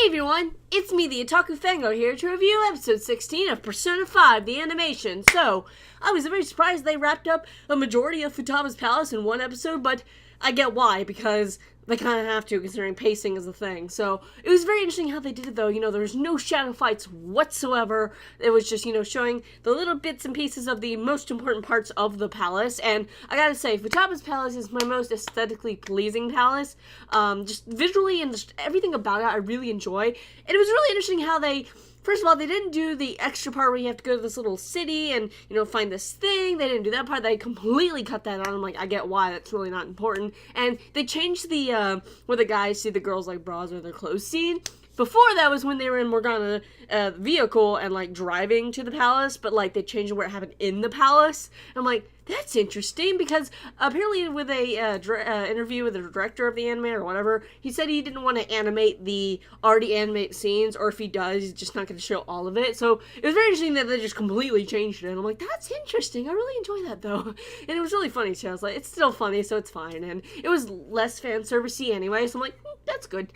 everyone, it's me, the Otaku Fango, here to review episode 16 of Persona 5, the animation. So, I was very surprised they wrapped up a majority of Futaba's palace in one episode, but I get why, because they kind of have to, considering pacing is a thing. So, it was very interesting how they did it, though. You know, there was no shadow fights whatsoever. It was just, showing the little bits and pieces of the most important parts of the palace. And I gotta say, Futaba's palace is my most aesthetically pleasing palace. Just visually and just everything about it I really enjoy. And it was really interesting how they... First of all, they didn't do the extra part where you have to go to this little city and, find this thing. They didn't do that part. They completely cut that out. I'm like, I get why. That's really not important. And they changed the, where the guys see the girls, bras or their clothes scene. Before that was when they were in Morgana vehicle and, driving to the palace, but, they changed it where it happened in the palace. I'm like, that's interesting, because apparently with a interview with the director of the anime or whatever, he said he didn't want to animate the already animated scenes, or if he does, he's just not going to show all of it. So it was very interesting that they just completely changed it, and I'm like, that's interesting. I really enjoy that, though. And it was really funny, too. I was like, it's still funny, so it's fine. And it was less fan service-y anyway, so I'm like, that's good.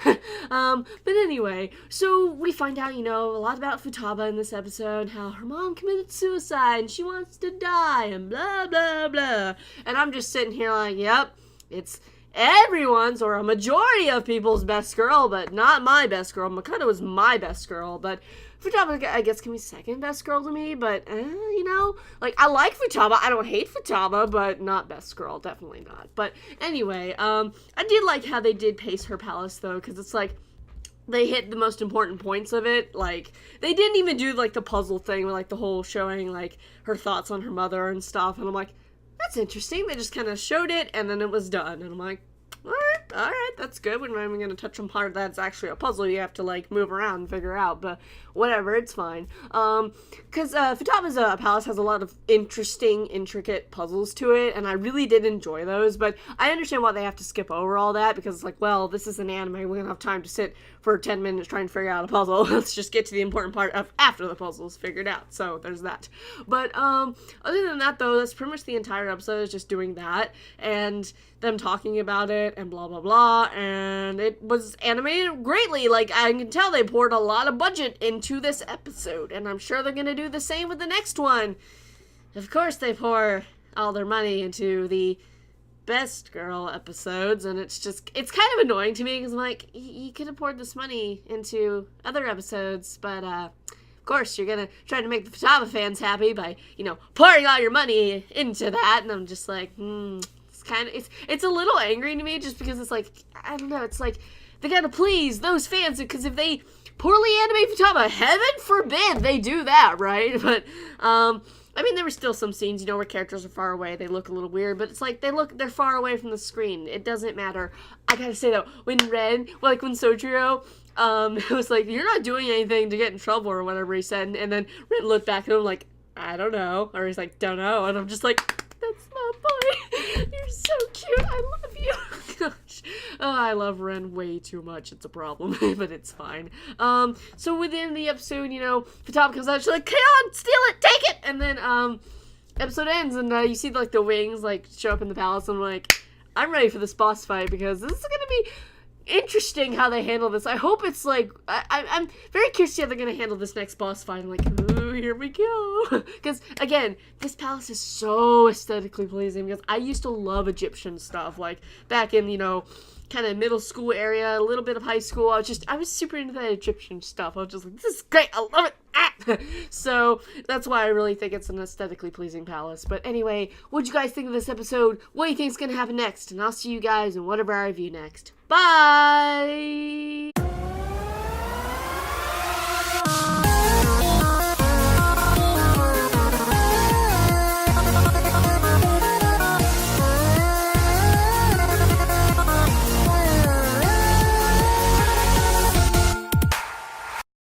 But anyway, so we find out, a lot about Futaba in this episode, how her mom committed suicide, and she wants to die, and blah, blah, blah. And I'm just sitting here like, yep, it's everyone's, or a majority of people's best girl, but not my best girl. Makoto was my best girl, but Futaba, I guess, can be second best girl to me, but, I like Futaba. I don't hate Futaba, but not best girl. Definitely not. But anyway, I did like how they did pace her palace, though, because it's they hit the most important points of it. They didn't even do, the puzzle thing with, the whole showing, her thoughts on her mother and stuff, and I'm like, that's interesting. They just kind of showed it, and then it was done, and I'm like, alright, that's good. We're not even going to touch on part that's actually a puzzle you have to, move around and figure out, but whatever, it's fine. Because Futaba's palace has a lot of interesting, intricate puzzles to it, and I really did enjoy those, but I understand why they have to skip over all that, because it's well, this is an anime, we don't have time to sit for 10 minutes trying to figure out a puzzle. Let's just get to the important part of after the puzzle's figured out, so there's that. But, other than that, though, that's pretty much the entire episode is just doing that, and them talking about it, and blah, blah, blah, and it was animated greatly. I can tell they poured a lot of budget into this episode, and I'm sure they're gonna do the same with the next one. Of course they pour all their money into the best girl episodes, and it's kind of annoying to me, because I'm like, you could have poured this money into other episodes, but, of course, you're gonna try to make the Futaba fans happy by, pouring all your money into that, and I'm just like, it's a little angry to me, just because it's I don't know, it's they gotta please those fans, because if they poorly animate Futaba, heaven forbid they do that, right? But, there were still some scenes, where characters are far away, they look a little weird, but it's they're far away from the screen, it doesn't matter. I gotta say, though, when Sojiro, was you're not doing anything to get in trouble, or whatever he said, and then Ren looked back at him I don't know, or he's don't know, and I'm just that's my boy. You're so cute. I love you. Gosh. Oh, I love Ren way too much. It's a problem, but it's fine. So within the episode, Futaba comes out, she's like, come on, steal it, take it! And then, episode ends, and, you see, the wings, show up in the palace, and I'm I'm ready for this boss fight, because this is gonna be interesting how they handle this. I hope it's I'm very curious to see how they're gonna handle this next boss fight. I'm ooh, here we go. Because again, this palace is so aesthetically pleasing, because I used to love Egyptian stuff, back in, kind of middle school area, a little bit of high school. I was super into that Egyptian stuff. I was just this is great, I love it. So that's why I really think it's an aesthetically pleasing palace. But anyway, what'd you guys think of this episode? What do you think's gonna happen next? And I'll see you guys in whatever I review next. Bye!